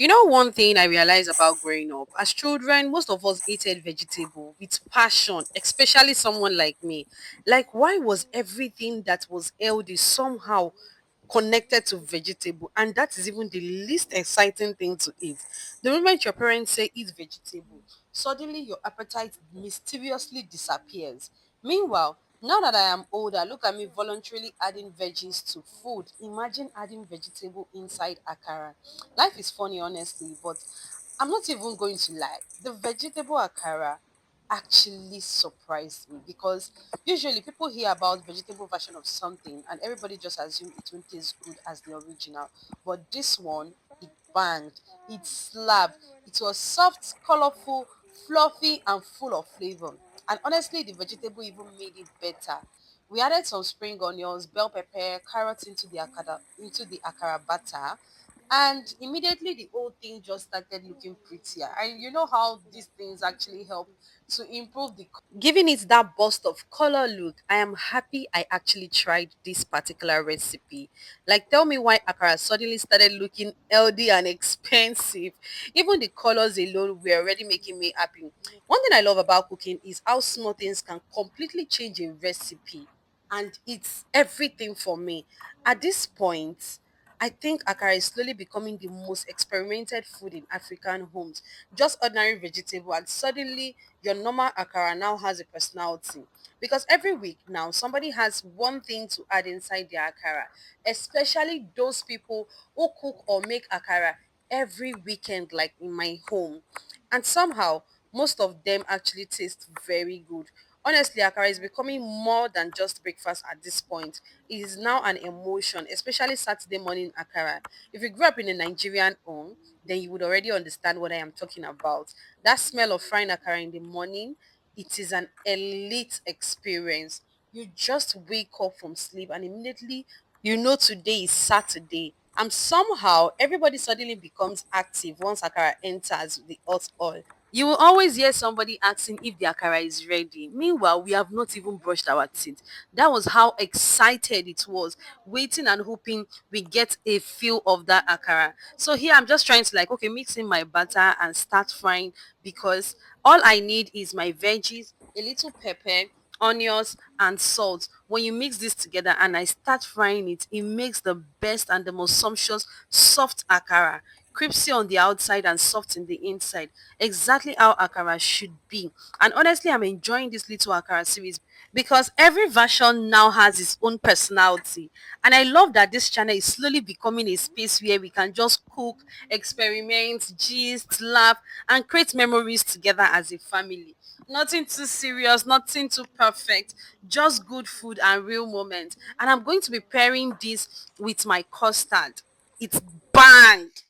One thing I realized about growing up, as children, most of us ate vegetable with passion, especially someone like me. Like, why was everything that was healthy somehow connected to vegetable? And that is even the least exciting thing to eat. The moment your parents say eat vegetable, suddenly your appetite mysteriously disappears. Meanwhile, now that I am older, look at me voluntarily adding veggies to food. Imagine adding vegetable inside akara. Life is funny, honestly, but I'm not even going to lie. The vegetable akara actually surprised me because usually people hear about vegetable version of something and everybody just assume it won't taste good as the original. But this one, it banged, it slapped, it was soft, colorful, fluffy, and full of flavor. And honestly, the vegetable even made it better. We added some spring onions, bell pepper, carrots into the akara batter, and immediately the whole thing just started looking prettier. And you know how these things actually help to improve the giving it that burst of color look. I am happy I actually tried this particular recipe. Like, tell me why akara suddenly started looking healthy and expensive. Even the colors alone were already making me happy. One thing I love about cooking is how small things can completely change a recipe, and it's everything for me at this point. I think akara is slowly becoming the most experimented food in African homes. Just ordinary vegetable, and suddenly your normal akara now has a personality. Because every week now, somebody has one thing to add inside their akara, especially those people who cook or make akara every weekend, like in my home. And somehow, most of them actually taste very good. Honestly, akara is becoming more than just breakfast at this point. It is now an emotion, especially Saturday morning akara. If you grew up in a Nigerian home, then you would already understand what I am talking about. That smell of frying akara in the morning, it is an elite experience. You just wake up from sleep and immediately you know today is Saturday. And somehow everybody suddenly becomes active once akara enters the hot oil. You will always hear somebody asking if the akara is ready. Meanwhile, we have not even brushed our teeth. That was how excited it was, waiting and hoping we get a feel of that akara. So here I'm just trying to like, okay, mix in my butter and start frying because all I need is my veggies, a little pepper, onions and salt. When you mix this together and I start frying it, it makes the best and the most sumptuous soft akara, crispy on the outside and soft in the inside, exactly how akara should be. And honestly, I'm enjoying this little akara series because every version now has its own personality. And I love that this channel is slowly becoming a space where we can just cook, experiment, gist, laugh, and create memories together as a family. Nothing too serious, nothing too perfect, just good food and real moments. And I'm going to be pairing this with my custard. It's banged.